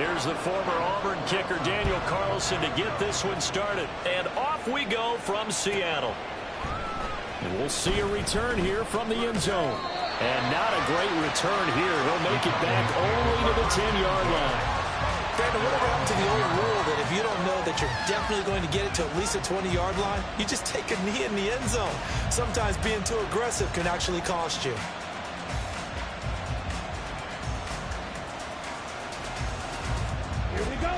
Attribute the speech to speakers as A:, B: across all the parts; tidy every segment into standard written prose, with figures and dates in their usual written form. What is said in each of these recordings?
A: Here's the former Auburn kicker, Daniel Carlson, to get this one started. And off we go from Seattle. And we'll see a return here from the end zone. And not a great return here. He'll make it back only to the 10-yard line.
B: Brandon, whatever happened to the old rule that if you don't know that you're definitely going to get it to at least a 20-yard line, you just take a knee in the end zone. Sometimes being too aggressive can actually cost you.
C: Here we go.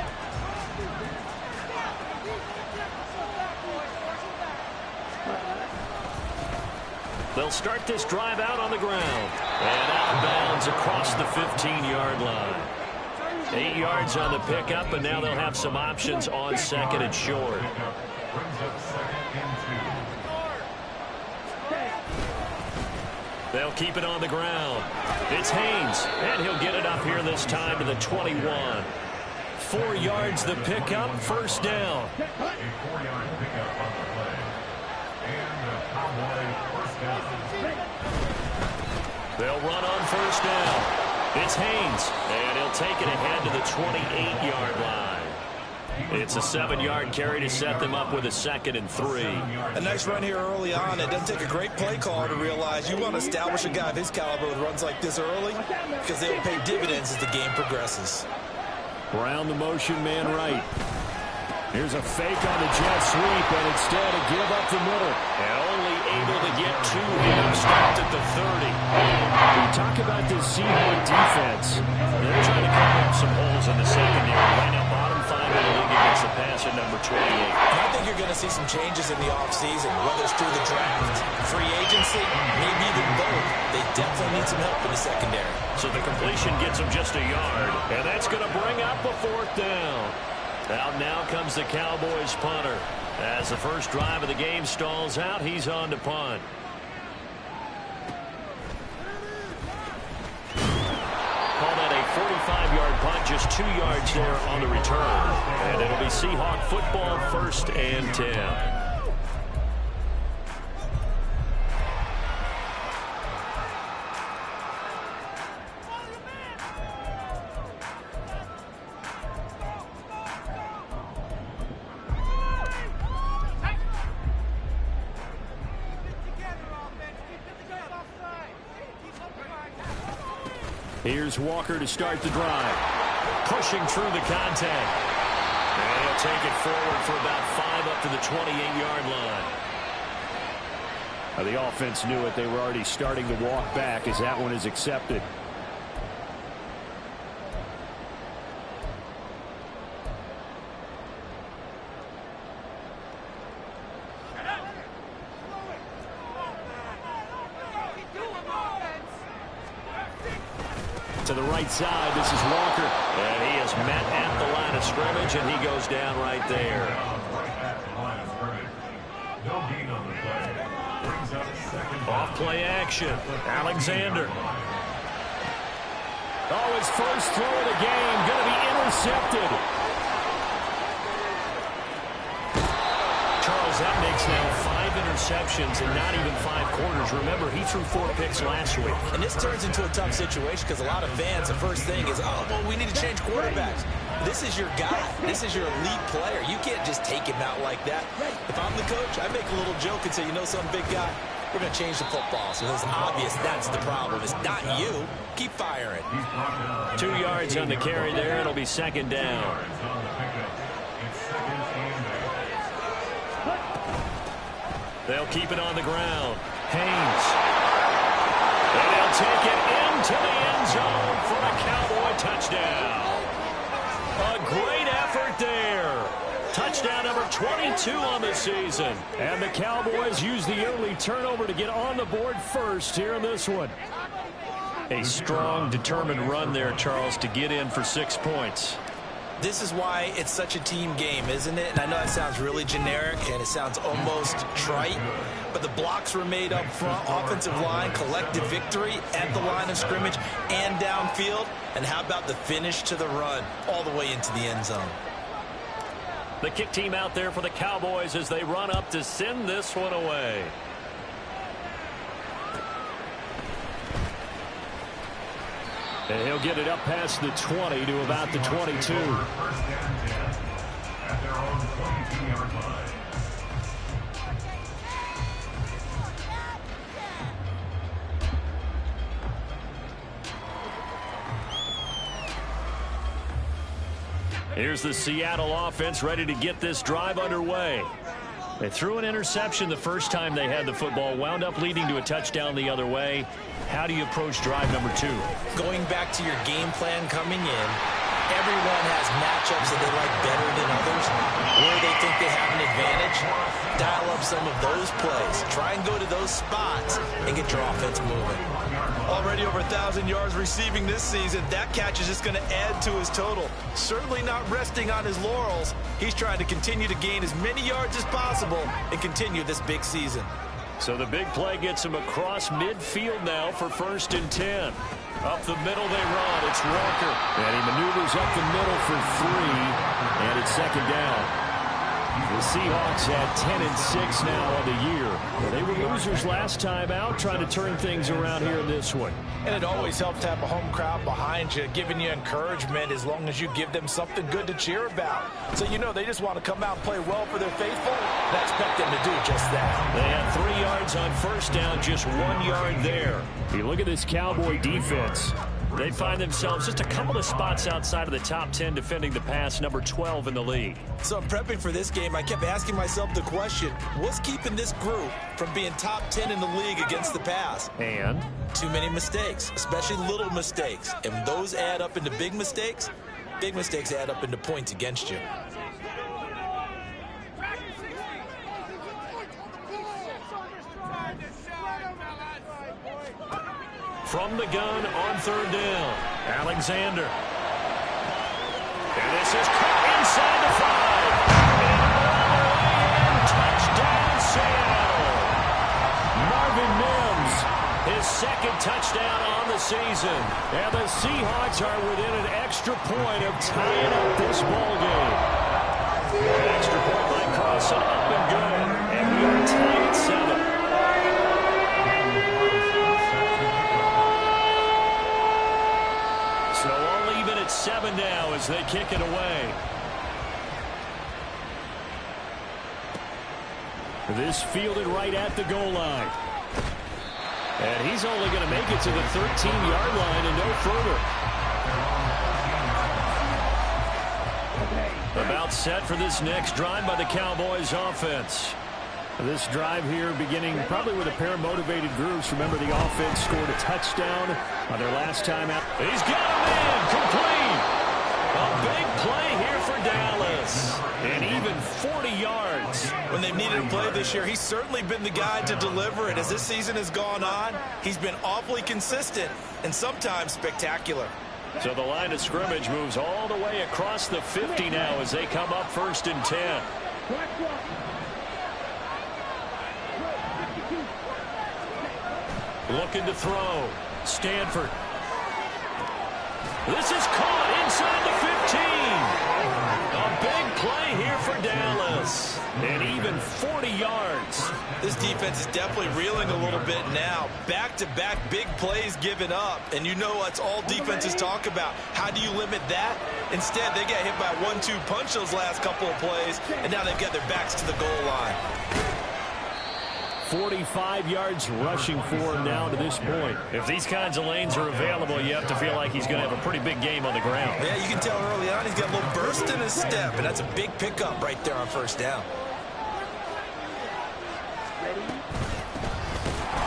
A: They'll start this drive out on the ground. And out of bounds across the 15-yard line. 8 yards on the pickup, and now they'll have some options on second and short. They'll keep it on the ground. It's Haynes, and he'll get it up here this time to the 21. 4 yards the pickup, first down. They'll run on first down. It's Haynes, and he'll take it ahead to the 28-yard line. It's a 7-yard carry to set them up with a 2nd and 3.
B: A nice run here early on. It doesn't take a great play caller to realize you want to establish a guy of his caliber with runs like this early because they will pay dividends as the game progresses.
A: Brown the motion man right. Here's a fake on the jet sweep, and instead a give up the middle. And only able to get 2 hands stopped at the 30. We talk about this Seahawk defense. They're trying to cover up some holes in the secondary. Right now, bottom 5 in the league against the passer, number 28.
B: And I think you're going to see some changes in the offseason, whether it's through the draft, free agency, maybe even both. They definitely need some help in the secondary.
A: So the completion gets them just a yard, and that's going to bring up a 4th down. Out now comes the Cowboys punter. As the first drive of the game stalls out, he's on to punt. Call that a 45-yard punt, just 2 yards there on the return. And it'll be Seahawk football, 1st and 10. Here's Walker to start the drive. Pushing through the contact. And he'll take it forward for about 5 up to the 28-yard line. The offense knew it. They were already starting to walk back as that one is accepted. To the right side, this is Walker. And he is met at the line of scrimmage, and he goes down right there. Off play action. Alexander. Oh, his first throw of the game going to be intercepted. Charles, that makes now 5 interceptions in not even 5 quarters. Remember, he threw 4 picks last week.
B: And this turns into a tough situation because a lot of fans, the first thing is, oh, well, we need to change quarterbacks. This is your guy. This is your elite player. You can't just take him out like that. If I'm the coach, I make a little joke and say, you know some big guy, we're going to change the football. So it's obvious that's the problem. It's not you. Keep firing.
A: 2 yards on the carry there. It'll be 2nd down. They'll keep it on the ground. Haynes. And they'll take it into the end zone for a Cowboy touchdown. A great effort there. Touchdown number 22 on the season. And the Cowboys use the early turnover to get on the board first here in this one. A strong, determined run there, Charles, to get in for 6 points.
B: This is why it's such a team game, isn't it? And I know it sounds really generic and it sounds almost trite, but the blocks were made up front, offensive line, collective victory at the line of scrimmage and downfield. And how about the finish to the run all the way into the end zone?
A: The kick team out there for the Cowboys as they run up to send this one away. And he'll get it up past the 20 to about the 22. Here's the Seattle offense ready to get this drive underway. They threw an interception the first time they had the football, wound up leading to a touchdown the other way. How do you approach drive number 2?
B: Going back to your game plan coming in, everyone has matchups that they like better than others, where they think they have an advantage. Dial up some of those plays. Try and go to those spots and get your offense moving. Already over 1,000 yards receiving this season. That catch is just going to add to his total. Certainly not resting on his laurels. He's trying to continue to gain as many yards as possible and continue this big season.
A: So the big play gets him across midfield now for 1st and 10. Up the middle they run. It's Walker. And he maneuvers up the middle for 3. And it's 2nd down. The Seahawks had 10 and 6 now on the year. Well, they were losers last time out, trying to turn things around here in this one.
D: And it always helps to have a home crowd behind you, giving you encouragement as long as you give them something good to cheer about. So you know they just want to come out and play well for their faithful, and I expect them to do just that.
A: They had 3 yards on 1st down, just 1 yard there. You look at this Cowboy defense. They find themselves just a couple of spots outside of the top 10 defending the pass, number 12 in the league.
B: So in prepping for this game, I kept asking myself the question, what's keeping this group from being top 10 in the league against the pass?
A: And?
B: Too many mistakes, especially little mistakes. And those add up into big mistakes. Big mistakes add up into points against you.
A: From the gun on 3rd down, Alexander. And this is caught inside the 5. And all the way in, touchdown Seattle. Marvin Mims, his 2nd touchdown on the season. And the Seahawks are within an extra point of tying up this ball game. An extra point by Carson, up and good. And we are tied at 7. So all even at 7 now as they kick it away. This fielded right at the goal line. And he's only going to make it to the 13-yard line and no further. About set for this next drive by the Cowboys offense. This drive here beginning probably with a pair of motivated groups. Remember, the offense scored a touchdown on their last time out. He's got a man complete. A big play here for Dallas. And even 40 yards.
B: When they've needed a play this year, he's certainly been the guy to deliver it. As this season has gone on, he's been awfully consistent and sometimes spectacular.
A: So the line of scrimmage moves all the way across the 50 now as they come up 1st and 10. Looking to throw. Stanford. This is caught inside the 15. A big play here for Dallas. And even 40 yards.
B: This defense is definitely reeling a little bit now. Back-to-back big plays given up. And you know what's all defenses talk about. How do you limit that? Instead, they got hit by a 1-2 punch those last couple of plays. And now they've got their backs to the goal line.
A: 45 yards rushing for him now to this point. If these kinds of lanes are available, you have to feel like he's going to have a pretty big game on the ground.
B: Yeah, you can tell early on he's got a little burst in his step, and that's a big pickup right there on 1st down.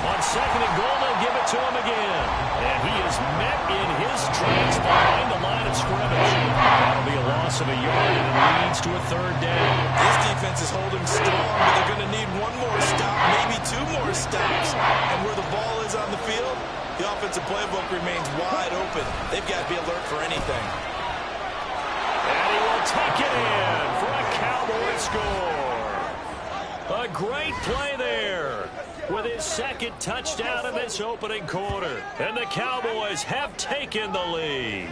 A: On 2nd and goal, they'll give it to him again. And he is met in his tracks behind the line of scrimmage. That'll be a loss of a yard, and it leads to a 3rd down.
B: This defense is holding strong, but they're going to need one more stop, maybe 2 more stops. And where the ball is on the field, the offensive playbook remains wide open. They've got to be alert for anything.
A: And he will take it in for a Cowboy score. A great play there with his 2nd touchdown in this opening quarter. And the Cowboys have taken the lead.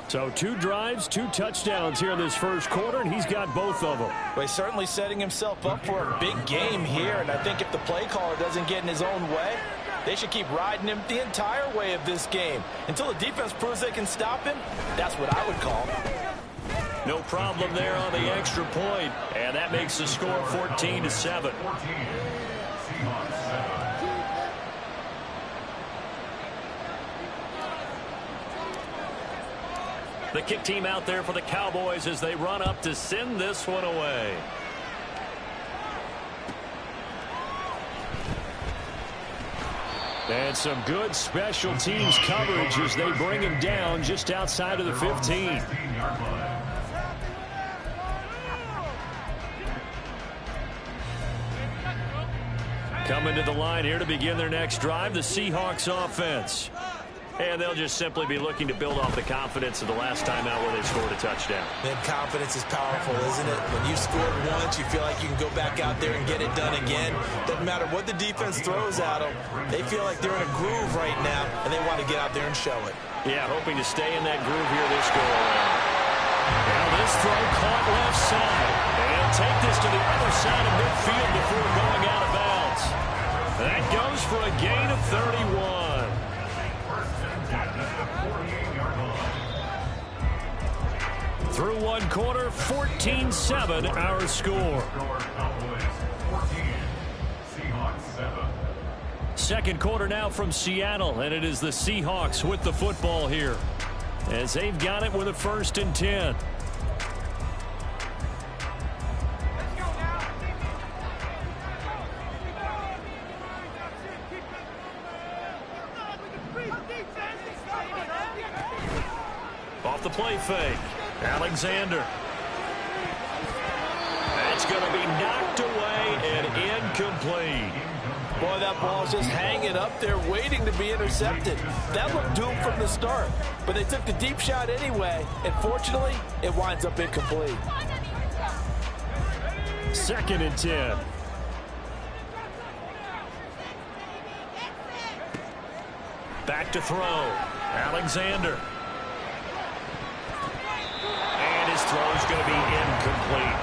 A: So 2 drives, 2 touchdowns here in this 1st quarter, and he's got both of them.
D: Well, he's certainly setting himself up for a big game here, and I think if the play caller doesn't get in his own way, They should keep riding him the entire way of this game. Until the defense proves they can stop him, that's what I would call.
A: No problem there on the extra point. And that makes the score 14-7. The kick team out there for the Cowboys as they run up to send this one away. And some good special teams coverage as they bring him down just outside of the 15. Coming to the line here to begin their next drive, the Seahawks offense. And they'll just simply be looking to build off the confidence of the last time out where they scored a touchdown.
B: Man, confidence is powerful, isn't it? When you scored once, you feel like you can go back out there and get it done again. Doesn't matter what the defense throws at them. They feel like they're in a groove right now, and they want to get out there and show it.
A: Yeah, hoping to stay in that groove here this go-around. Now this throw caught left side. And he'll take this to the other side of midfield before going out of bounds. That goes for a gain of 31. Through one quarter, 14-7 our score. Second quarter now from Seattle, and it is the Seahawks with the football here as they've got it with a 1st and 10. Off the play fake. Alexander. That's going to be knocked away and incomplete.
D: Boy, that ball's just hanging up there waiting to be intercepted. That looked doomed from the start, but they took the deep shot anyway, and fortunately, it winds up incomplete.
A: 2nd and 10. Back to throw. Alexander. His throw is going to be incomplete.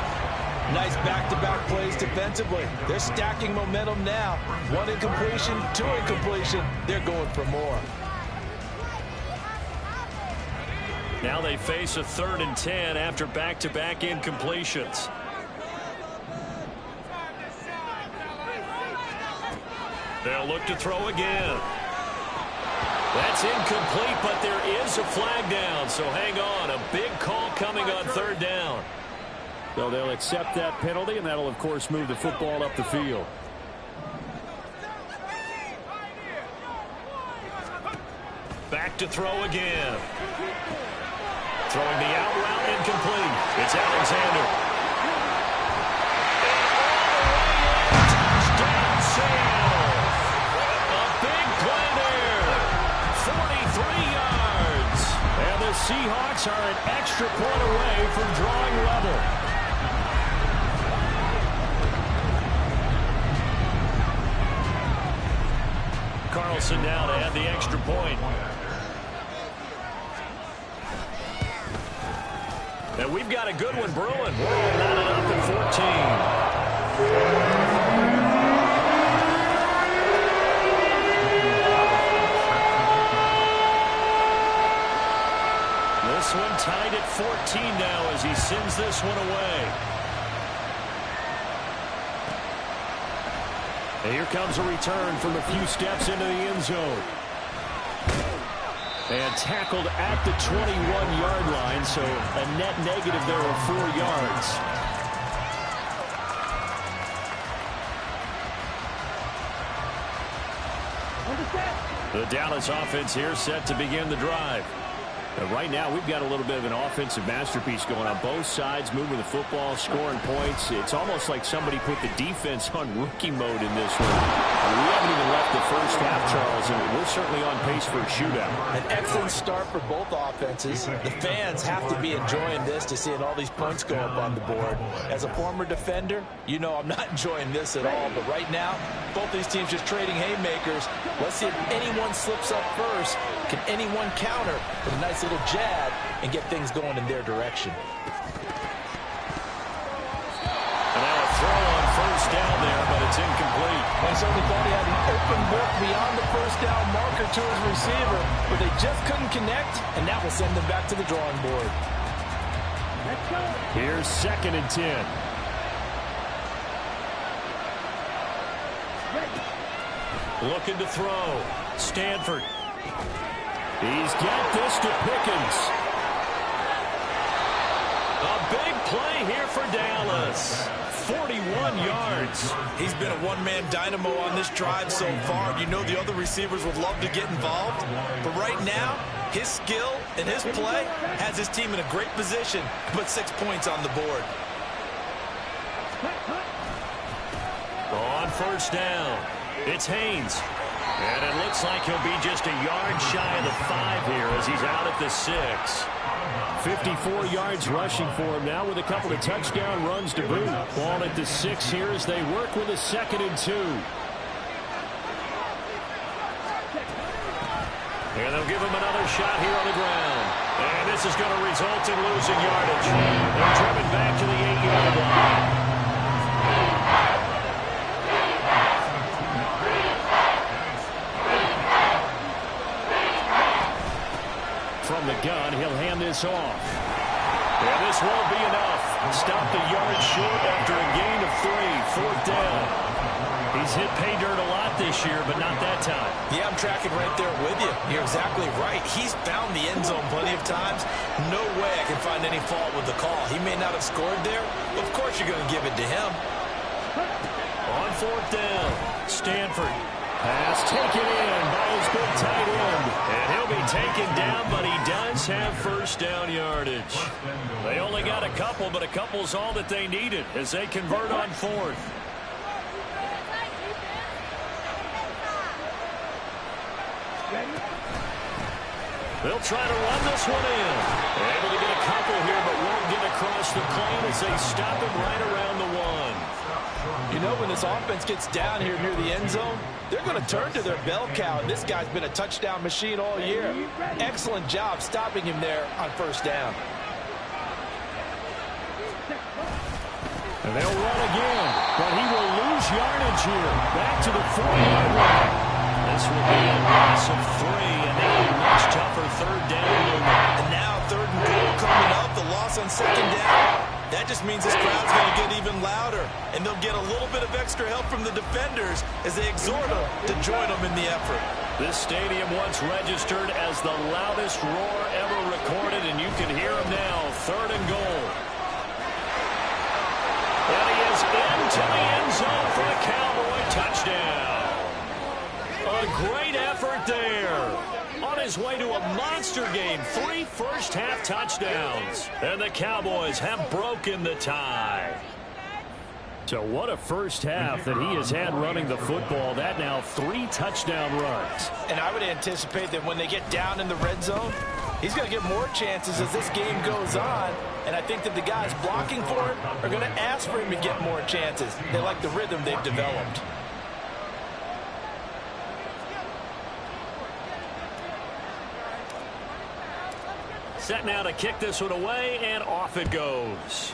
D: Nice back-to-back plays defensively. They're stacking momentum now. 1 incompletion, 2 incompletion. They're going for more.
A: Now they face a 3rd and 10 after back-to-back incompletions. They'll look to throw again. That's incomplete, but there is a flag down, so hang on. A big call coming on 3rd down. So they'll accept that penalty, and that'll, of course, move the football up the field. Back to throw again. Throwing the out route, incomplete. It's Alexander. Touchdown, Seattle. A big play there. 43 yards. And the Seahawks are an extra point away from drawing level. Carlson now to add the extra point. And we've got a good one brewing. We're all knotted up at 14. This one tied at 14 now as he sends this one away. And here comes a return from a few steps into the end zone. And tackled at the 21-yard line, so a net negative there of 4 yards. The Dallas offense here set to begin the drive. Right now, we've got a little bit of an offensive masterpiece going on both sides, moving the football, scoring points. It's almost like somebody put the defense on rookie mode in this one. We haven't even left the first half, Charles, and we're certainly on pace for a shootout.
D: An excellent start for both offenses. The fans have to be enjoying this to seeing all these points go up on the board. As a former defender, you know I'm not enjoying this at all. But right now, both these teams just trading haymakers. Let's see if anyone slips up first. Can anyone counter with a nice little jab and get things going in their direction?
A: And now a throw on 1st first down there, but it's incomplete.
D: I certainly thought he had an open look beyond the first down marker to his receiver, but they just couldn't connect, and that will send them back to the drawing board.
A: Here's 2nd and 10. Looking to throw. Stanford. He's got this to Pickens. A big play here for Dallas. 41 yards.
B: He's been a one-man dynamo on this drive so far. You know the other receivers would love to get involved. But right now, his skill and his play has his team in a great position to put 6 points on the board.
A: On first down, it's Haynes. And it looks like he'll be just a yard shy of the 5 here as he's out at the 6. 54 yards rushing for him now with a couple of touchdown runs to boot. Ball at the 6 here as they work with a 2nd and 2. And they'll give him another shot here on the ground. And this is going to result in losing yardage. They're driven back to the 8-yard line. From the gun, he'll hand this off. And this won't be enough. Stop the yard short after a gain of 3. 4th down. He's hit pay dirt a lot this year, but not that time.
B: Yeah, I'm tracking right there with you. You're exactly right. He's found the end zone plenty of times. No way I can find any fault with the call. He may not have scored there. Of course you're going to give it to him.
A: On 4th down, Stanford. Pass taken in by his big tight end. And he'll be taken down, but he does have first down yardage. They only got a couple, but a couple's all that they needed as they convert on 4th. They'll try to run this one in. Able to get a couple here, but won't get across the plane as they stop him right around the 1.
D: You know, when this offense gets down here near the end zone, they're going to turn to their bell cow. And this guy's been a touchdown machine all year. Excellent job stopping him there on first down.
A: And they'll run again, but he will lose yardage here. Back to the 4-yard line. This will be a loss of 3, and now a much tougher 3rd down movement.
B: And now 3rd and goal coming up. The loss on 2nd down. That just means this crowd's going to get even louder, and they'll get a little bit of extra help from the defenders as they exhort them to join them in the effort.
A: This stadium once registered as the loudest roar ever recorded, and you can hear him now. 3rd and goal. And he is into the end zone for a Cowboy touchdown. A great effort there. On his way to a monster game, 3 first-half touchdowns. And the Cowboys have broken the tie. So what a first half that he has had running the football. That now 3 touchdown runs.
D: And I would anticipate that when they get down in the red zone, he's going to get more chances as this game goes on. And I think that the guys blocking for him are going to ask for him to get more chances. They like the rhythm they've developed.
A: Set now to kick this one away, and off it goes.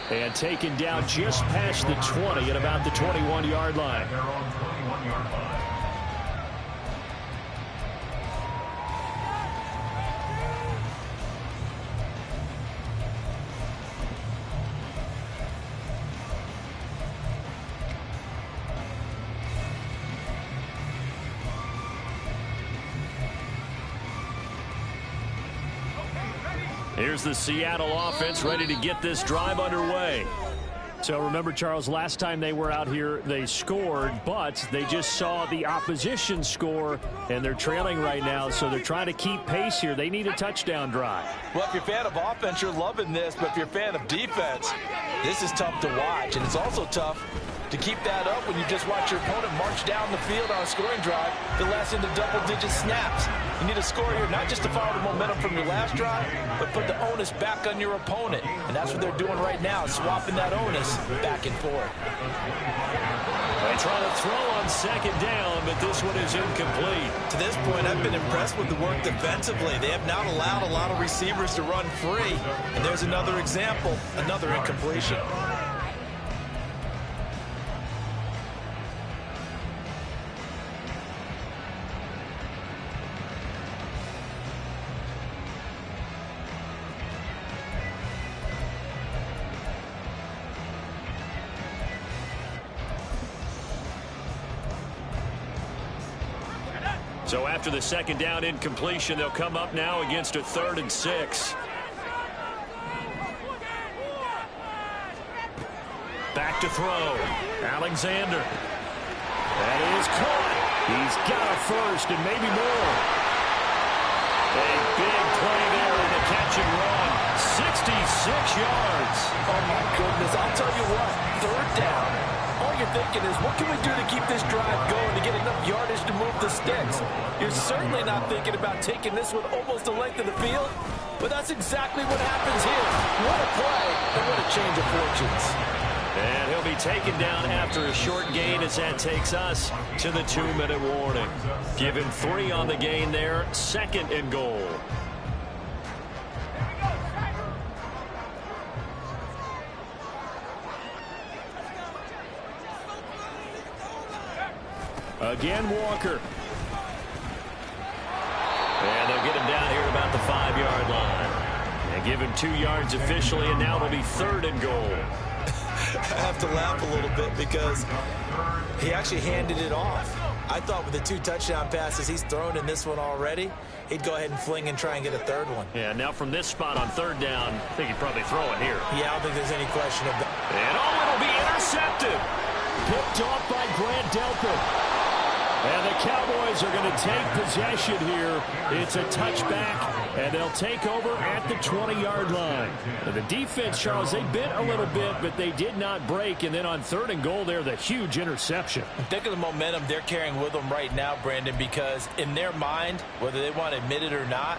A: And taken down just past the 20 at about the 21-yard line. Here's the Seattle offense ready to get this drive underway. So remember, Charles, last time they were out here, they scored, but they just saw the opposition score, and they're trailing right now, so they're trying to keep pace here. They need a touchdown drive.
D: Well, if you're a fan of offense, you're loving this, but if you're a fan of defense, this is tough to watch, and it's also tough to keep that up when you just watch your opponent march down the field on a scoring drive that lasts into double-digit snaps. You need a score here, not just to follow the momentum from your last drive, but put the onus back on your opponent. And that's what they're doing right now, swapping that onus back and forth.
A: They try to throw on second down, but this one is incomplete.
B: To this point, I've been impressed with the work defensively. They have not allowed a lot of receivers to run free. And there's another example, another incompletion.
A: So after the second down incompletion, they'll come up now against a 3rd and 6. Back to throw. Alexander. That is caught. He's got a first and maybe more. A big play there in the catch and run. 66 yards.
D: Oh, my goodness. I'll tell you what, 3rd down. All you're thinking is, what can we do to keep this drive going to get enough yardage to move the sticks? You're certainly not thinking about taking this one almost the length of the field, but that's exactly what happens here. What a play, and what a change of fortunes.
A: And he'll be taken down after a short gain as that takes us to the 2-minute warning. Give him 3 on the gain there, 2nd and goal. Again, Walker. And they'll get him down here about the 5-yard line. And give him 2 yards officially, and now it'll be 3rd and goal.
B: I have to laugh a little bit because he actually handed it off. I thought with the 2 touchdown passes he's thrown in this one already, he'd go ahead and fling and try and get a 3rd one.
A: Yeah, now from this spot on 3rd down, I think he'd probably throw it here.
B: Yeah, I don't think there's any question of that.
A: And it'll be intercepted. Picked off by Grant Delpit. And the Cowboys are going to take possession here. It's a touchback, and they'll take over at the 20-yard line. And the defense, Charles, they bit a little bit, but they did not break. And then on 3rd and goal there, the huge interception.
D: Think of the momentum they're carrying with them right now, Brandon, because in their mind, whether they want to admit it or not,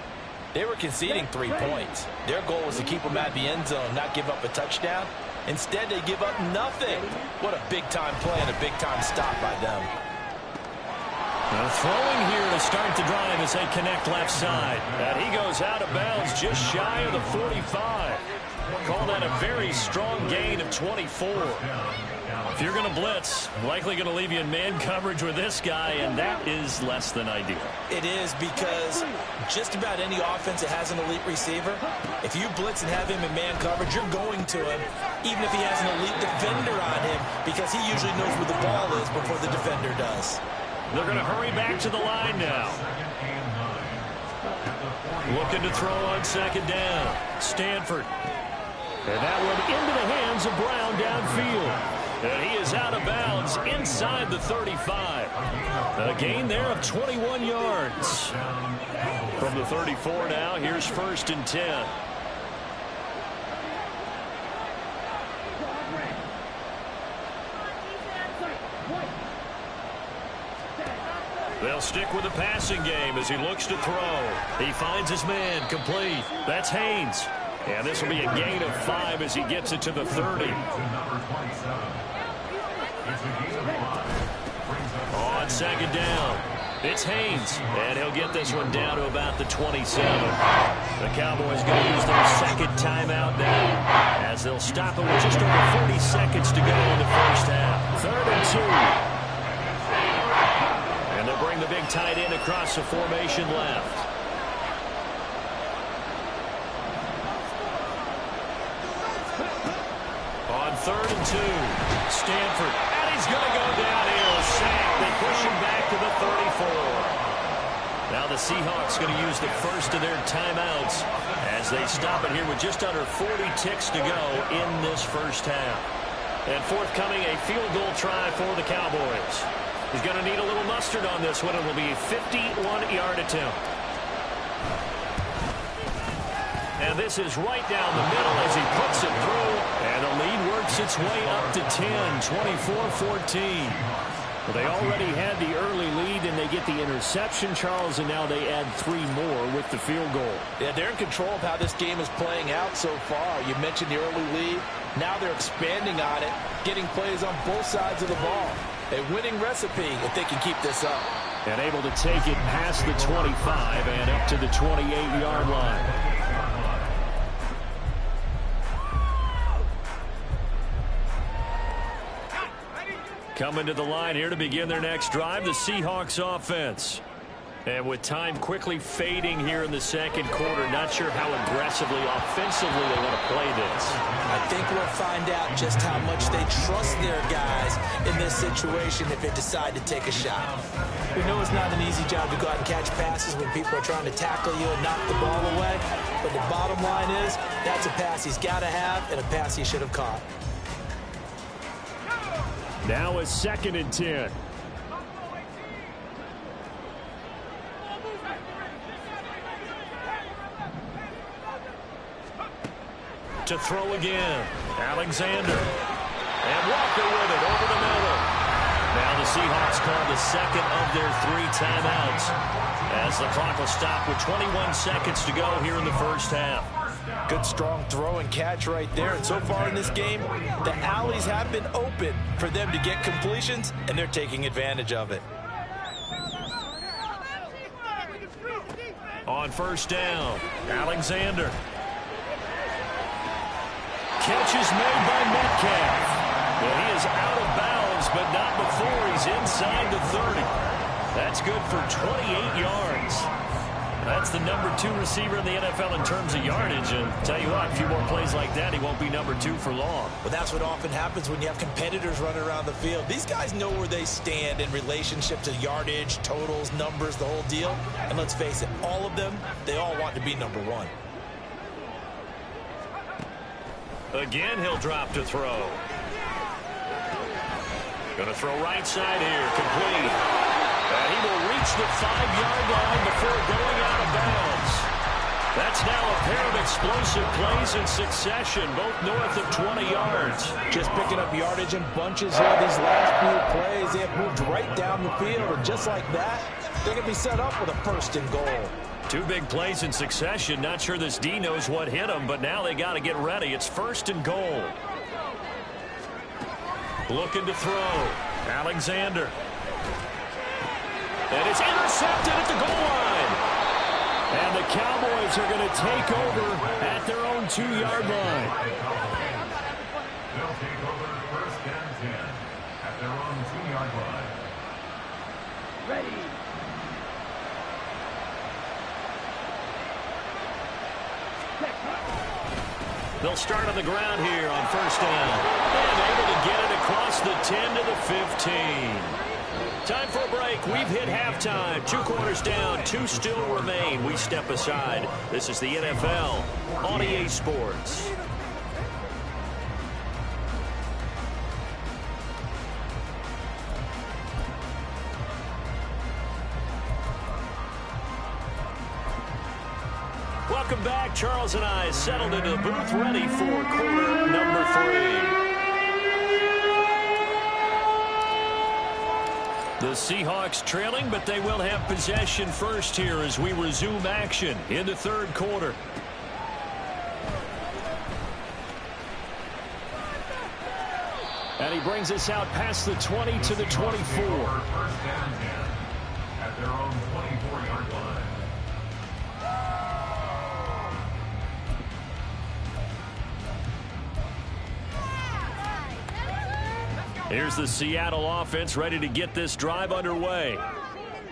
D: they were conceding 3 points. Their goal was to keep them at the end zone, not give up a touchdown. Instead, they give up nothing. What a big-time play and a big-time stop by them.
A: Now throwing here to start the drive as they connect left side. And he goes out of bounds just shy of the 45. Call that a very strong gain of 24. If you're going to blitz, likely going to leave you in man coverage with this guy, and that is less than ideal.
B: It is, because just about any offense that has an elite receiver, if you blitz and have him in man coverage, you're going to him, even if he has an elite defender on him, because he usually knows where the ball is before the defender does.
A: They're going to hurry back to the line now. Looking to throw on 2nd down. Stanford. And that one into the hands of Brown downfield. And he is out of bounds inside the 35. A gain there of 21 yards. From the 34 now, here's 1st and 10. They'll stick with the passing game as he looks to throw. He finds his man, complete. That's Haynes. And this will be a gain of 5 as he gets it to the 30. On 2nd down, it's Haynes. And he'll get this one down to about the 27. The Cowboys going to use their 2nd timeout now, as they'll stop it with just over 40 seconds to go in the first half. 3rd and 2. And they'll bring the big tight end across the formation left. On 3rd and 2, Stanford. And he's going to go downhill. Sacked. They push him back to the 34. Now the Seahawks going to use the first of their timeouts as they stop it here with just under 40 ticks to go in this first half. And forthcoming, a field goal try for the Cowboys. He's going to need a little mustard on this one. It will be a 51-yard attempt. And this is right down the middle as he puts it through. And the lead works makes its way up to 10, 24-14. Well, they already had the early lead, and they get the interception, Charles, and now they add 3 more with the field goal.
D: Yeah, they're in control of how this game is playing out so far. You mentioned the early lead. Now they're expanding on it, getting plays on both sides of the ball. A winning recipe if they can keep this up.
A: And able to take it past the 25 and up to the 28-yard line. Coming to the line here to begin their next drive, the Seahawks offense. And with time quickly fading here in the second quarter, not sure how aggressively, offensively they want to play this.
B: I think we'll find out just how much they trust their guys in this situation if they decide to take a shot. We know it's not an easy job to go out and catch passes when people are trying to tackle you and knock the ball away. But the bottom line is, that's a pass he's got to have and a pass he should have caught.
A: Now a 2nd and 10. To throw again, Alexander. And Walker with it over the middle. Now the Seahawks call the 2nd of their 3 timeouts as the clock will stop with 21 seconds to go here in the first half.
D: Good strong throw and catch right there. And so far in this game, the alleys have been open for them to get completions, and they're taking advantage of it.
A: On first down, Alexander. Catch is made by Metcalf. Well, he is out of bounds, but not before he's inside the 30. That's good for 28 yards. That's the number 2 receiver in the NFL in terms of yardage. And tell you what, a few more plays like that, he won't be number 2 for long.
B: Well, that's what often happens when you have competitors running around the field. These guys know where they stand in relationship to yardage, totals, numbers, the whole deal. And let's face it, all of them, they all want to be number 1.
A: Again, he'll drop to throw. Going to throw right side here, complete. And he will reach the 5-yard line before going out of bounds. That's now a pair of explosive plays in succession, both north of 20 yards.
D: Just picking up yardage in bunches here these last few plays. They have moved right down the field, and just like that, they're going to be set up with a 1st and goal.
A: 2 big plays in succession. Not sure this D knows what hit him, but now they got to get ready. It's 1st and goal. Looking to throw. Alexander. And it's intercepted at the goal line. And the Cowboys are going to take over at their own 2-yard line.
C: They'll take over 1st and 10 at their own 2-yard line. Ready.
A: They'll start on the ground here on first down. And able to get it across the 10 to the 15. Time for a break. We've hit halftime. 2 quarters down. 2 still remain. We step aside. This is the NFL on EA Sports. Welcome back. Charles and I settled into the booth, ready for quarter number 3. The Seahawks trailing, but they will have possession first here as we resume action in the 3rd quarter. And he brings us out past the 20 to the 24.
C: 1st and 10 at their own 24-yard line.
A: Here's the Seattle offense ready to get this drive underway.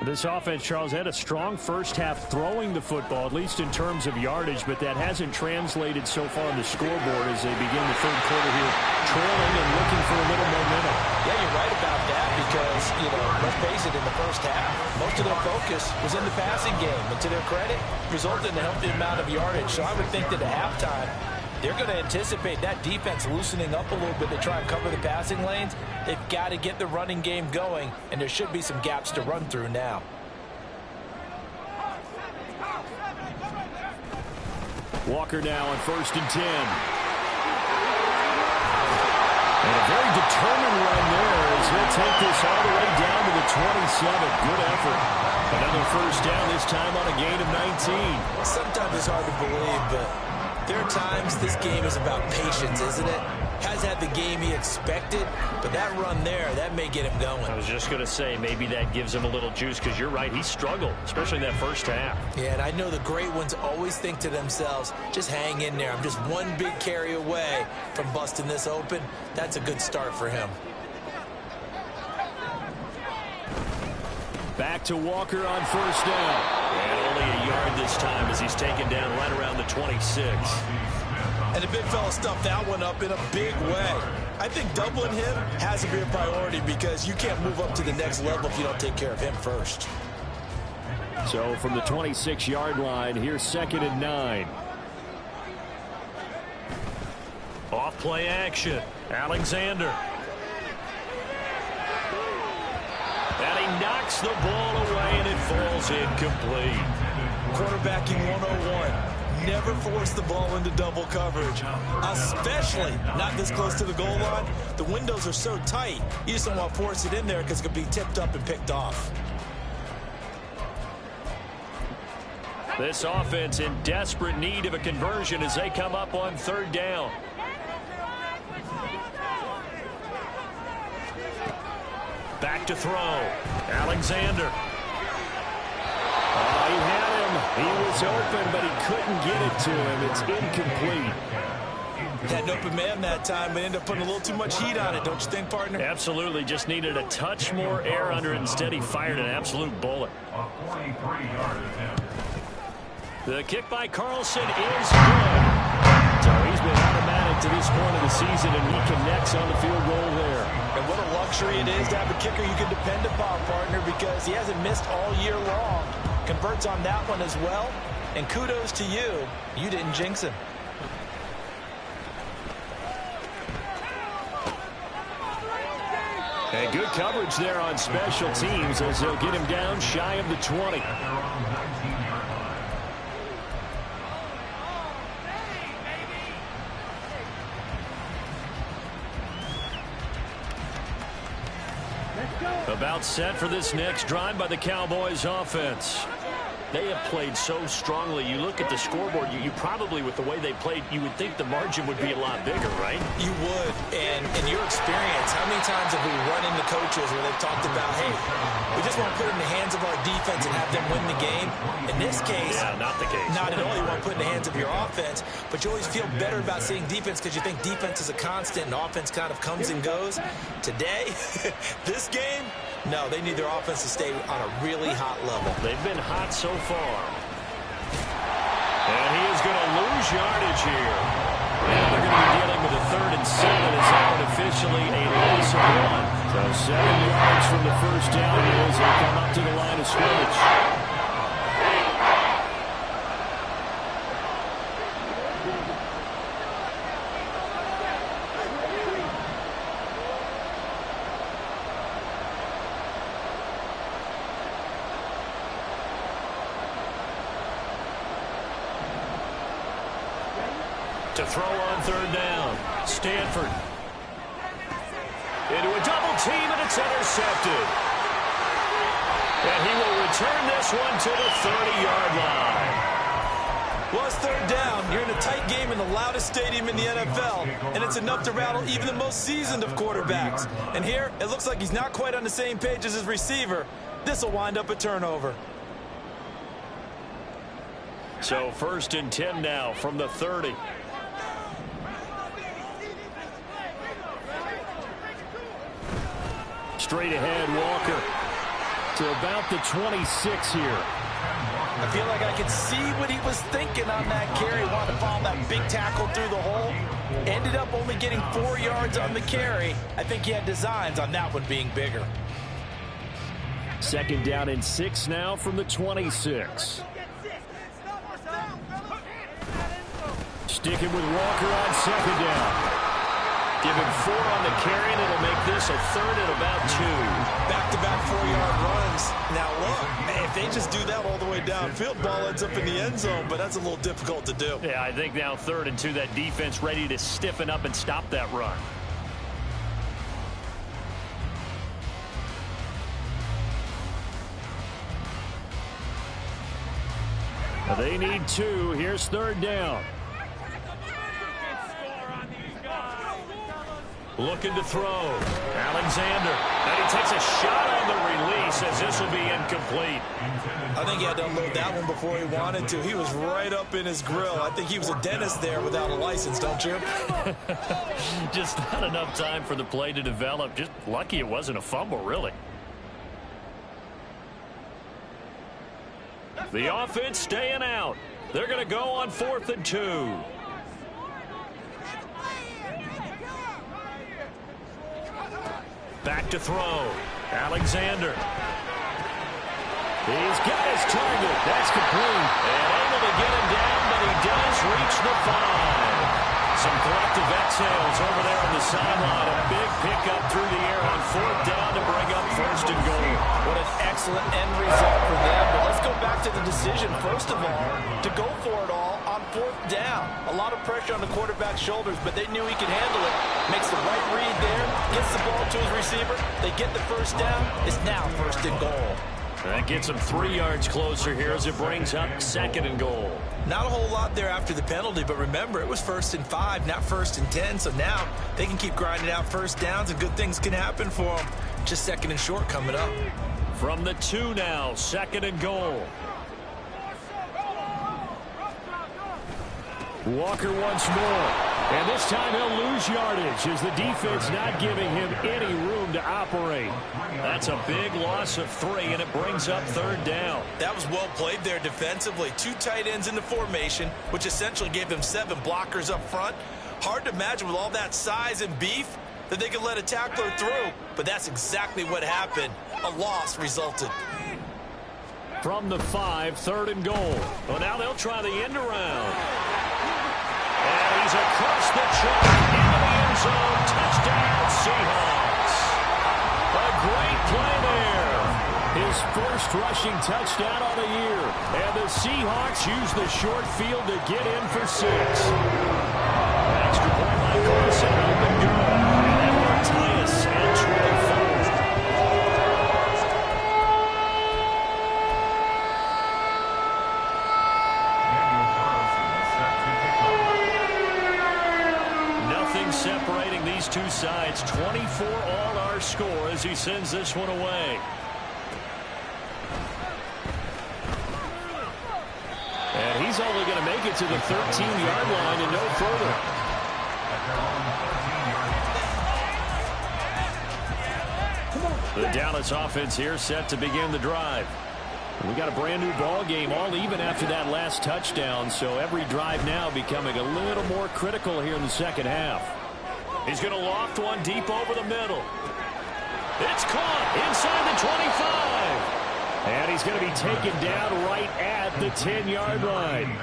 E: This offense, Charles, had a strong first half throwing the football, at least in terms of yardage, but that hasn't translated so far on the scoreboard as they begin the 3rd quarter here, trailing and looking for a little momentum.
B: Yeah, you're right about that because, let's face it, in the first half, most of their focus was in the passing game. And to their credit, resulted in a healthy amount of yardage. So I would think that at halftime, they're going to anticipate that defense loosening up a little bit to try and cover the passing lanes. They've got to get the running game going, and there should be some gaps to run through now.
A: Walker now on 1st and 10.
E: determined run there as he'll take this all the way down to the 27. Good effort. Another first down, this time on a gain of 19.
B: Sometimes it's hard to believe, but there are times this game is about patience, isn't it? Has had the game he expected, but that run there, that may get him going.
E: I was just going to say, maybe that gives him a little juice, because you're right, he struggled, especially in that first half.
B: Yeah, and I know the great ones always think to themselves, just hang in there. I'm just one big carry away from busting this open. That's a good start for him.
E: Back to Walker on first down. And only a yard this time as he's taken down right around the 26.
B: And the big fella stuffed that one up in a big way. I think doubling him has to be a priority because you can't move up to the next level if you don't take care of him first.
E: So from the 26-yard line, here's 2nd and 9.
A: Off play action. Alexander. And he knocks the ball away, and it falls incomplete.
B: Quarterbacking 101. Never force the ball into double coverage, especially not this close to the goal line. The windows are so tight, you just don't want to force it in there because it could be tipped up and picked off.
A: This offense in desperate need of a conversion as they come up on 3rd down. Back to throw. Alexander.
E: He had him. He was open, but he couldn't get it to him. It's incomplete.
B: Had an open man that time, but ended up putting a little too much heat on it, don't you think, partner?
A: Absolutely. Just needed a touch more air under it. Instead, he fired an absolute bullet.
C: A 43-yard attempt.
A: The kick by Carlson is good.
E: So he's been automatic to this point of the season, and he connects on the field goal there.
B: And what a luxury it is to have a kicker you can depend upon, partner, because he hasn't missed all year long. Converts on that one as well. And kudos to you. You didn't jinx him.
E: And good coverage there on special teams as they'll get him down shy of the 20.
C: At their own 19-yard line.
A: About set for this next drive by the Cowboys offense. They have played so strongly. You look at the scoreboard, you probably, with the way they played, you would think the margin would be a lot bigger, right?
B: You would. And in your experience, how many times have we run into coaches where they've talked about, hey, we just want to put it in the hands of our defense and have them win the game? In this case,
A: yeah, not the case.
B: Not at all. You want to put it in the hands of your offense, but you always feel better about seeing defense because you think defense is a constant and offense kind of comes and goes. Today, this game, no, they need their offense to stay on a really hot level.
A: They've been hot so far. And he is going to lose yardage here. And they're going to be dealing with a 3rd and 7 as that officially a loss of 1.
E: So 7 yards from the first down as they come up to the line of scrimmage.
A: To throw on 3rd down. Stanford. Into a double team, and it's intercepted. And he will return this one to the 30-yard line.
B: Well, it's 3rd down. You're in a tight game in the loudest stadium in the NFL, and it's enough to rattle even the most seasoned of quarterbacks. And here, it looks like he's not quite on the same page as his receiver. This will wind up a turnover.
A: So 1st and 10 now from the 30.
E: Straight ahead, Walker to about the 26 here.
B: I feel like I could see what he was thinking on that carry. Wanted to follow that big tackle through the hole. Ended up only getting 4 yards on the carry. I think he had designs on that one being bigger.
E: 2nd down and 6 now from the 26. Sticking with Walker on 2nd down.
A: Give him 4 on the carry, and it'll make this a 3rd and about 2.
B: Back-to-back 4-yard runs. Now, look, if they just do that all the way downfield, ball ends up in the end zone, but that's a little difficult to do.
A: Yeah, I think now 3rd and 2, that defense ready to stiffen up and stop that run.
E: They need 2. Here's 3rd down.
A: Looking to throw. Alexander. And he takes a shot on the release as this will be incomplete.
B: I think he had to unload that one before he wanted to. He was right up in his grill. I think he was a dentist there without a license, don't you?
E: Just not enough time for the play to develop. Just lucky it wasn't a fumble, really.
A: The offense staying out. They're going to go on 4th and 2. Back to throw. Alexander. He's got his target. That's complete. And able to get him down, but he does reach the 5. Some collective exhales over there on the sideline. A big pickup through the air on 4th down to bring up 1st and goal.
B: What an excellent end result for them. But let's go back to the decision, first of all, to go for it all on 4th down. A lot of pressure on the quarterback's shoulders, but they knew he could handle it. Makes the right read there, gets the ball to his receiver. They get the 1st down. It's now 1st and goal.
A: That gets them 3 yards closer here as it brings up 2nd and goal.
B: Not a whole lot there after the penalty, but remember, it was 1st and 5, not 1st and 10. So now they can keep grinding out 1st downs, and good things can happen for them. Just 2nd and short coming up.
A: From the 2 now, 2nd and goal.
E: Walker once more. And this time he'll lose yardage as the defense not giving him any room to operate.
A: That's a big loss of 3, and it brings up 3rd down.
B: That was well played there defensively. 2 tight ends in the formation, which essentially gave them 7 blockers up front. Hard to imagine with all that size and beef that they could let a tackler through, but that's exactly what happened. A loss resulted.
E: From the 5, 3rd and goal.
A: Well, now they'll try the end around. And he's across the track into the end zone. Touchdown, Seahawks. A great play there.
E: His first rushing touchdown of the year. And the Seahawks use the short field to get in for 6.
A: Extra point by Carson. Open goal. And that will tie us at 24. Separating these two sides. 24 all our score as he sends this one away.
E: And he's only going to make it to the 13-yard line and no further.
A: The Dallas offense here set to begin the drive.
E: We got a brand new ball game, all even after that last touchdown, so every drive now becoming a little more critical here in the second half.
A: He's going to loft one deep over the middle. It's caught inside the 25.
E: And he's going to be taken down right at the 10-yard line.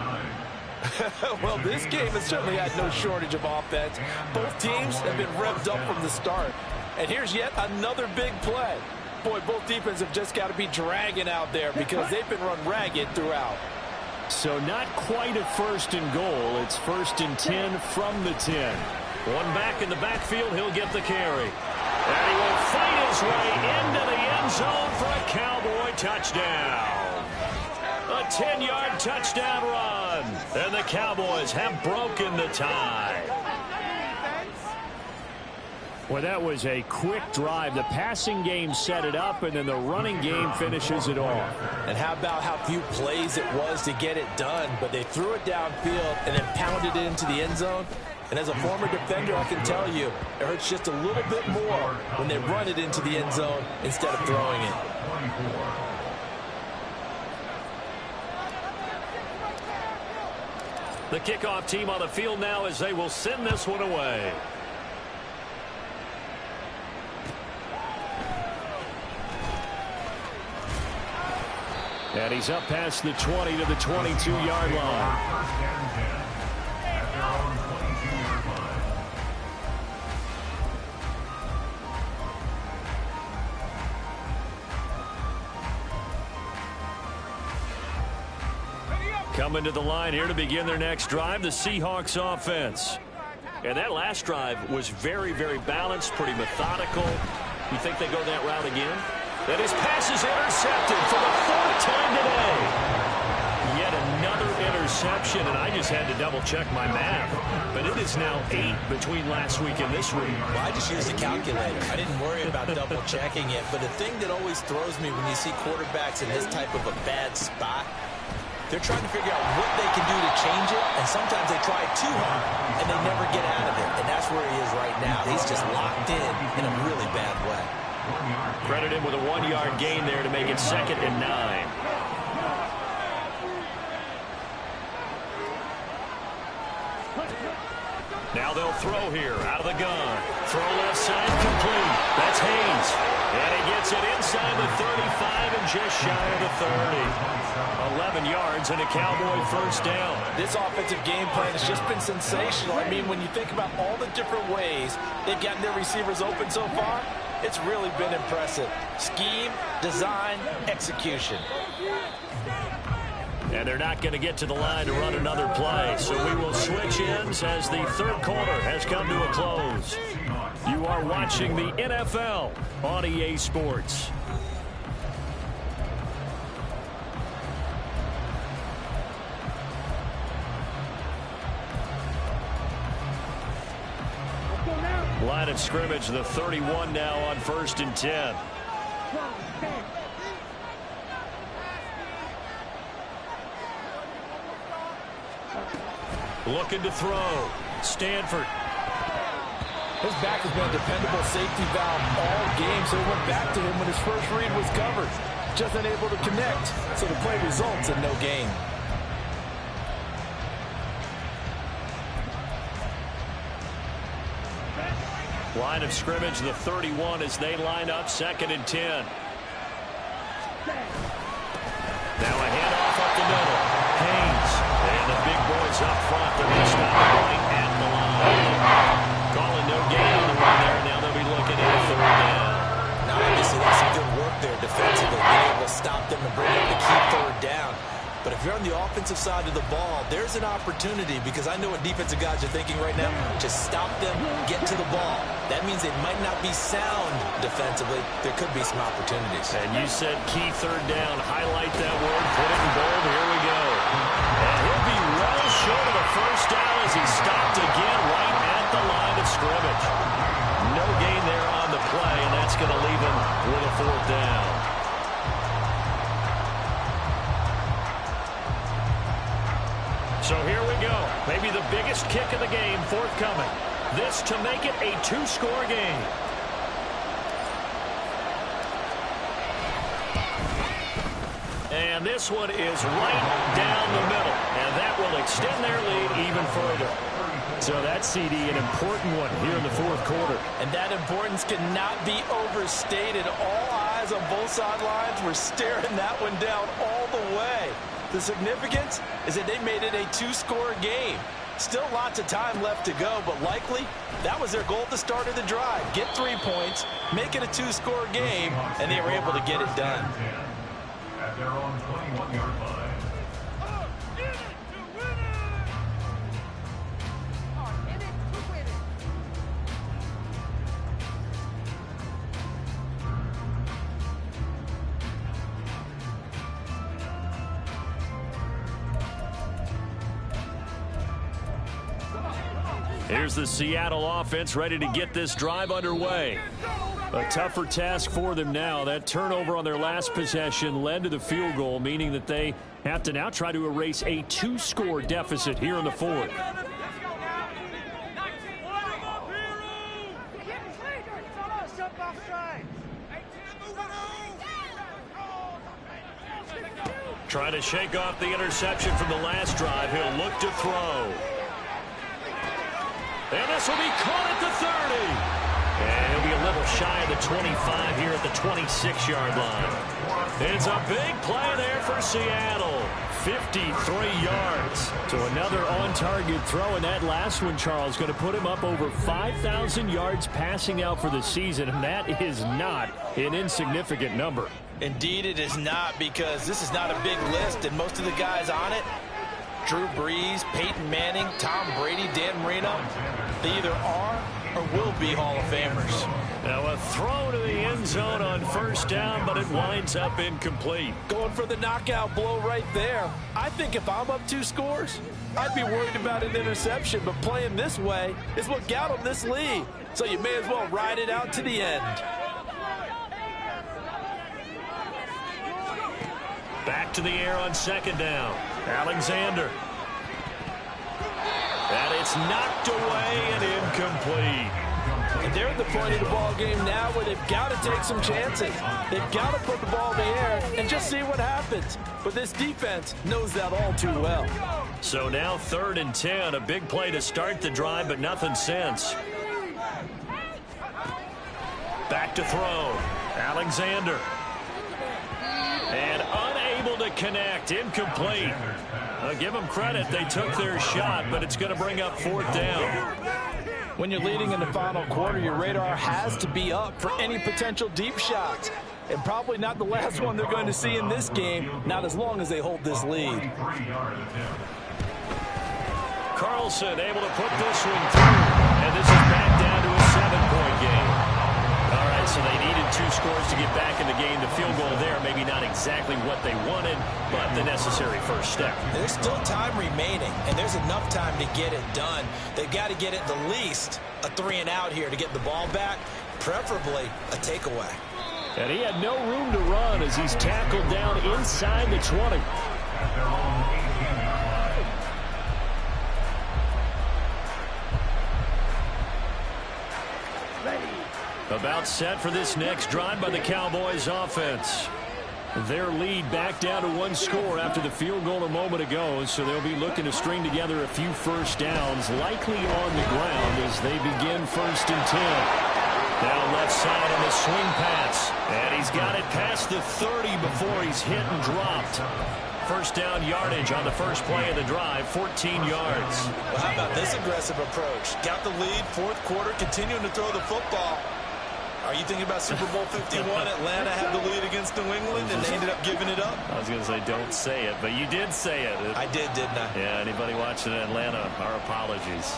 B: Well, this game has certainly had no shortage of offense. Both teams have been revved up from the start. And here's yet another big play. Boy, both defenses have just got to be dragging out there because they've been run ragged throughout.
E: So not quite a 1st and goal. It's 1st and 10 from the 10.
A: One back in the backfield, he'll get the carry. And he will fight his way into the end zone for a Cowboy touchdown. A 10-yard touchdown run. And the Cowboys have broken the tie.
E: Well, that was a quick drive. The passing game set it up, and then the running game finishes it off.
B: And how about how few plays it was to get it done, but they threw it downfield and then pounded it into the end zone. And as a former defender, I can tell you, it hurts just a little bit more when they run it into the end zone instead of throwing it.
A: The kickoff team on the field now as they will send this one away.
E: And he's up past the 20 to the 22-yard line.
A: Coming to the line here to begin their next drive, the Seahawks offense. And that last drive was very, very balanced, pretty methodical. You think they go that route again? And his pass is intercepted for the 4th time today. Yet another interception, and I just had to double-check my math. But it is now 8 between last week and this week.
B: Well, I just used a calculator. I didn't worry about double-checking it. But the thing that always throws me when you see quarterbacks in this type of a bad spot, they're trying to figure out what they can do to change it, and sometimes they try too hard, and they never get out of it. And that's where he is right now. He's just locked in a really bad way.
A: Credit him with a 1-yard gain there to make it 2nd and 9. Now they'll throw here out of the gun. Throw left side complete. That's Haynes. And he gets it inside the 35 and just shy of the 30. 11 yards and a Cowboy first down.
D: This offensive game plan has just been sensational. I mean, when you think about all the different ways they've gotten their receivers open so far, it's really been impressive. Scheme, design, execution.
A: And they're not going to get to the line to run another play. So we will switch ends as the third quarter has come to a close. You are watching the NFL on EA Sports. Line of scrimmage, the 31 now on 1st and 10. Looking to throw. Stanford.
D: His back has been a dependable safety valve all game, so he went back to him when his first read was covered. Just unable to connect, so the play results in no gain.
A: Line of scrimmage, the 31 as they line up 2nd and 10. Now a handoff up the middle. Haynes. And the big boys up front. They're going to stop it right at the line. Calling no gain on the run there. Now they'll be looking at a 3rd down.
B: Now, obviously, that's some good work there defensively, being able to stop them and bring up the key 3rd down. But if you're on the offensive side of the ball, there's an opportunity, because I know what defensive guys are thinking right now. Just stop them, get to the ball. That means they might not be sound defensively. There could be some opportunities.
A: And you said key 3rd down. Highlight that word. Put it in bold. Here we go. And he'll be well short of the first down as he stopped again right at the line of scrimmage. No gain there on the play, and that's going to leave him with a 4th down. So here we go. Maybe the biggest kick of the game forthcoming. This to make it a 2-score game. And this one is right down the middle. And that will extend their lead even further. So that CD, an important one here in the 4th quarter.
D: And that importance cannot be overstated. All eyes on both sidelines were staring that one down all the way. The significance is that they made it a 2-score game. Still lots of time left to go, but likely that was their goal at the start of the drive. Get 3 points, make it a 2-score game, and they were able to get it done.
C: At their own 21-yard line.
A: Here's the Seattle offense ready to get this drive underway. A tougher task for them now. That turnover on their last possession led to the field goal, meaning that they have to now try to erase a 2-score deficit here in the 4th. Trying to shake off the interception from the last drive. He'll look to throw. And this will be caught at the 30. And he'll be a little shy of the 25 here at the 26-yard line. It's a big play there for Seattle. 53 yards. So another on-target throw, and that last one, Charles, going to put him up over 5,000 yards passing out for the season, and that is not an insignificant number.
D: Indeed it is not, because this is not a big list, and most of the guys on it, Drew Brees, Peyton Manning, Tom Brady, Dan Marino, they either are or will be Hall of Famers.
E: Now a throw to the end zone on first down, but it winds up incomplete.
D: Going for the knockout blow right there. I think if I'm up 2 scores, I'd be worried about an interception, but playing this way is what got them this lead. So you may as well ride it out to the end.
E: Back to the air on second down. Alexander. And it's knocked away and incomplete.
D: And they're at the point of the ball game now where they've got to take some chances. They've got to put the ball in the air and just see what happens. But this defense knows that all too well.
E: So now 3rd and 10, a big play to start the drive, but nothing since. Back to throw. Alexander. And unable to connect. Incomplete. Give them credit. They took their shot, but it's going to bring up 4th down.
D: When you're leading in the final quarter, your radar has to be up for any potential deep shots. And probably not the last one they're going to see in this game, not as long as they hold this lead.
E: Carlson able to put this one through. And this is back down to a 7-point game. All right, so they needed 2 scores to get back in the game. The field goal there, maybe not exactly what they wanted, but the necessary first step.
B: There's still time remaining, and there's enough time to get it done. They've got to get at the least a 3-and-out here to get the ball back, preferably a takeaway.
E: And he had no room to run as he's tackled down inside the 20. About set for this next drive by the Cowboys offense. Their lead back down to 1 score after the field goal a moment ago, so they'll be looking to string together a few first downs, likely on the ground as they begin 1st and 10. Now left side on the swing pass, and he's got it past the 30 before he's hit and dropped. First down yardage on the first play of the drive, 14 yards.
B: Well, how about this aggressive approach? Got the lead, 4th quarter, continuing to throw the football. Are you thinking about Super Bowl 51? Atlanta had the lead against New England, and they ended up giving it up?
E: I was going to say don't say it, but you did say it.
B: I did, didn't I?
E: Yeah, anybody watching Atlanta, our apologies.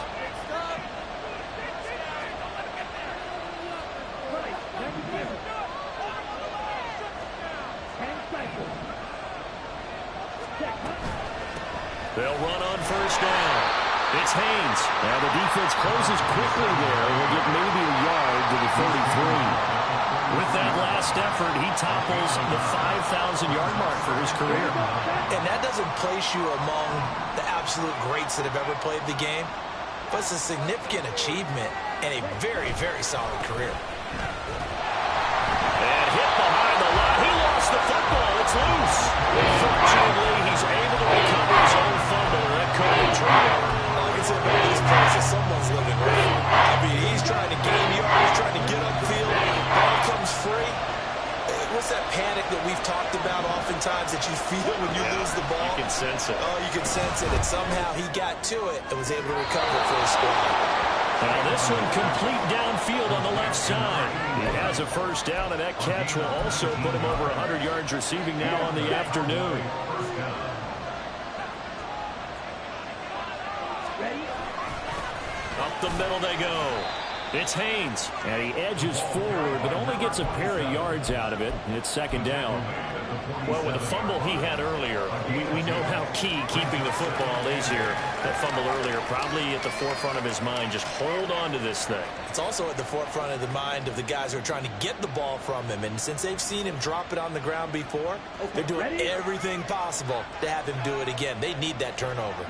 E: They'll run on first down. It's Haynes. Now the defense closes quickly there. He'll get maybe a yard to the 33. With that last effort, he topples the 5,000-yard mark for his career.
B: And that doesn't place you among the absolute greats that have ever played the game, but it's a significant achievement and a very, very solid career.
E: And hit behind the line. He lost the football. It's loose. Fortunately, he's able to recover his own fumble and caught in trouble.
B: About this place is someone's living room. I mean, he's trying to gain yards, trying to get upfield. Ball comes free. What's that panic that we've talked about oftentimes that you feel when you lose the ball?
E: You can sense it.
B: Oh, you can sense it. And somehow he got to it and was able to recover for his squad.
E: Now this one complete downfield on the left side. He has a first down, and that catch will also put him over 100 yards receiving now on the afternoon. Up the middle they go. It's Haynes. And he edges forward, but only gets a pair of yards out of it. It's 2nd down. Well, with the fumble he had earlier, we know how key keeping the football is here. That fumble earlier probably at the forefront of his mind. Just hold on to this thing.
B: It's also at the forefront of the mind of the guys who are trying to get the ball from him. And since they've seen him drop it on the ground before, they're doing everything possible to have him do it again. They need that turnover.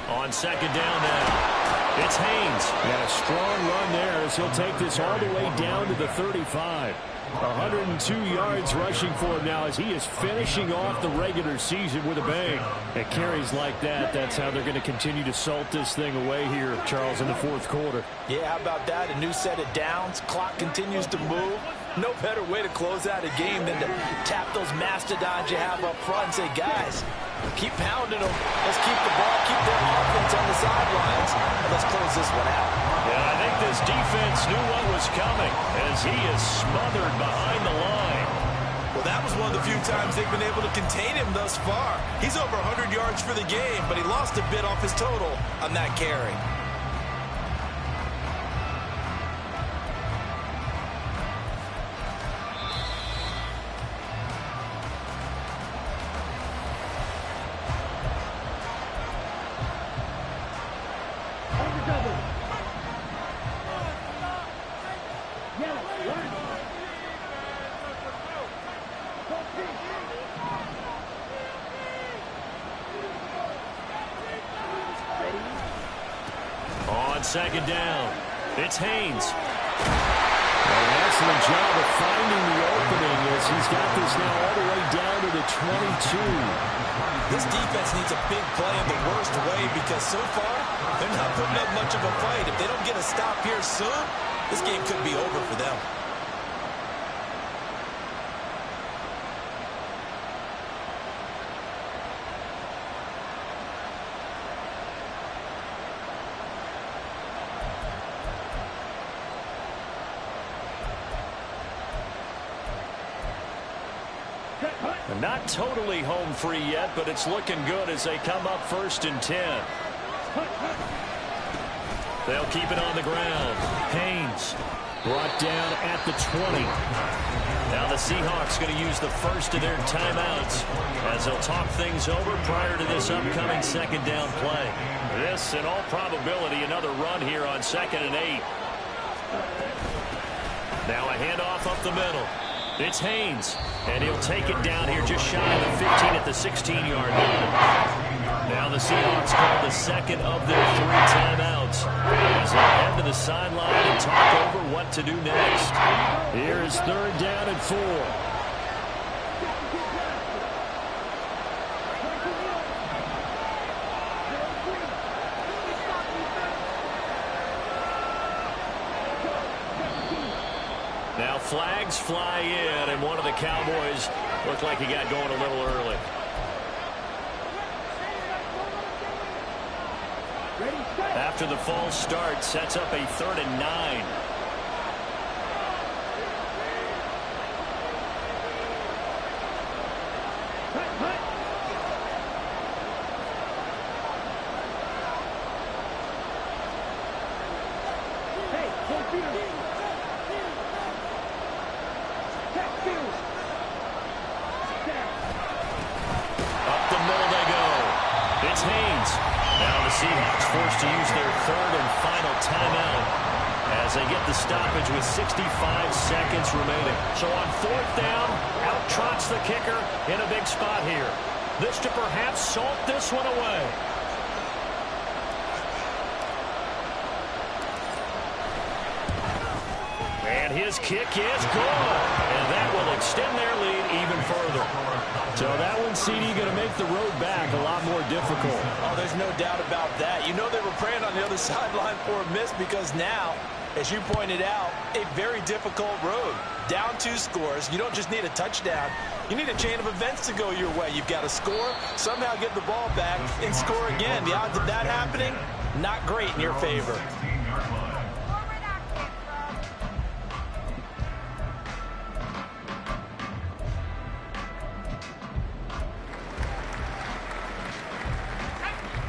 E: On 2nd down now, it's Haynes. And a strong run there as he'll take this all the way down to the 35. 102 yards rushing for him now as he is finishing off the regular season with a bang. At carries like that, that's how they're going to continue to salt this thing away here, Charles, in the 4th quarter.
D: Yeah, how about that? A new set of downs. Clock continues to move. No better way to close out a game than to tap those mastodons you have up front and say, guys, keep pounding them. Let's keep the ball, keep their offense on the sidelines, and let's close this one out.
E: Yeah, I think
A: like this defense knew what was coming as he is smothered behind the line.
B: Well, that was one of the few times they've been able to contain him thus far. He's over 100 yards for the game, but he lost a bit off his total on that carry.
A: On second down, it's Haynes. An excellent job of finding the opening as he's got this now all the way down to the 22.
B: This defense needs a big play in the worst way because so far, they're not putting up much of a fight. If they don't get a stop here soon, this game could be over for them.
A: Not totally home free yet, but it's looking good as they come up 1st and 10. They'll keep it on the ground. Haynes brought down at the 20. Now the Seahawks going to use the first of their timeouts as they'll talk things over prior to this upcoming second down play. This, in all probability, another run here on 2nd and 8. Now a handoff up the middle. It's Haynes, and he'll take it down here just shy of the 15 at the 16-yard line. Now the Seahawks call the second of their 3 timeouts as they head to the sideline and talk over what to do next.
E: Here's 3rd down and 4.
A: Now flags fly in, and one of the Cowboys looked like he got going a little early. After the false start, sets up a 3rd and 9. Up the middle they go. It's Haynes. Now the Seahawks forced to use their 3rd and final timeout as they get the stoppage with 65 seconds remaining. So on 4th down, out trots the kicker in a big spot here. This to perhaps salt this one away. And his kick is good. And that will extend their lead even further.
E: So that one, CD, going to make the road back a lot more difficult.
B: Oh, there's no doubt about that. You know they were praying on the other sideline for a miss because now, as you pointed out, a very difficult road. Down 2 scores. You don't just need a touchdown. You need a chain of events to go your way. You've got to score, somehow get the ball back, and score again. The odds of that happening, not great in your favor.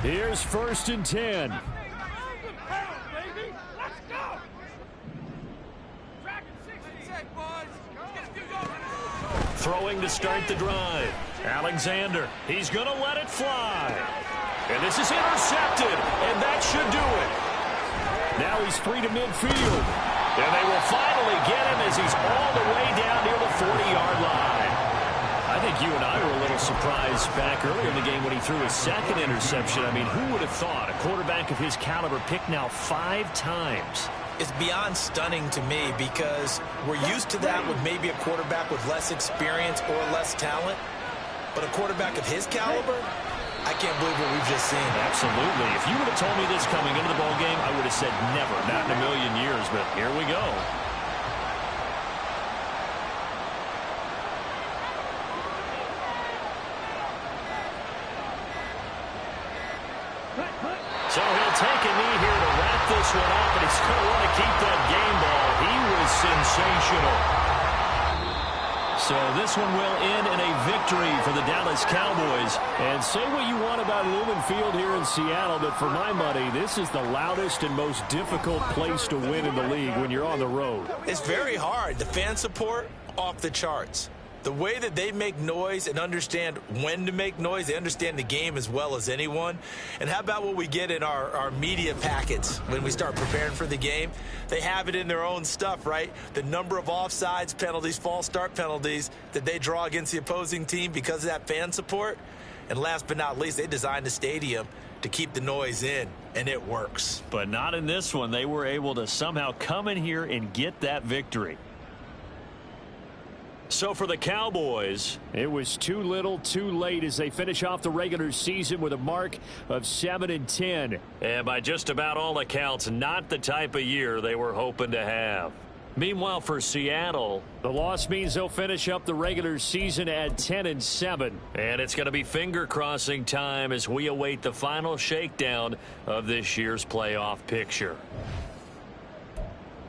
E: Here's 1st and 10.
A: Throwing to start the drive. Alexander, he's going to let it fly. And this is intercepted, and that should do it.
E: Now he's free to midfield.
A: And they will finally get him as he's all the way down near the 40-yard line. I think you and I were a little surprised back earlier in the game when he threw his 2nd interception. I mean, who would have thought a quarterback of his caliber picked now 5 times?
B: It's beyond stunning to me because we're used to that with maybe a quarterback with less experience or less talent. But a quarterback of his caliber, I can't believe what we've just seen.
A: Absolutely. If you would have told me this coming into the ballgame, I would have said never, not in a million years. But here we go. So he'll take a knee here to wrap this one up, and he's going to want to keep that game ball. He was sensational. So this one will end in a victory for the Dallas Cowboys. And say what you want about Lumen Field here in Seattle, but for my money, this is the loudest and most difficult place to win in the league when you're on the road.
B: It's very hard. The fan support, off the charts. The way that they make noise and understand when to make noise, they understand the game as well as anyone. And how about what we get in our media packets when we start preparing for the game? They have it in their own stuff, right? The number of offsides penalties, false start penalties that they draw against the opposing team because of that fan support. And last but not least, they designed the stadium to keep the noise in, and it works.
A: But not in this one. They were able to somehow come in here and get that victory. So for the Cowboys,
E: it was too little, too late as they finish off the regular season with a mark of 7-10.
A: And by just about all accounts, not the type of year they were hoping to have. Meanwhile, for Seattle,
E: the loss means they'll finish up the regular season at 10-7.
A: And it's going to be finger-crossing time as we await the final shakedown of this year's playoff picture.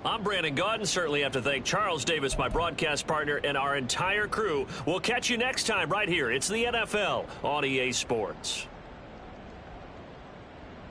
A: I'm Brandon Gaudin. Certainly have to thank Charles Davis, my broadcast partner, and our entire crew. We'll catch you next time right here. It's the NFL on EA Sports.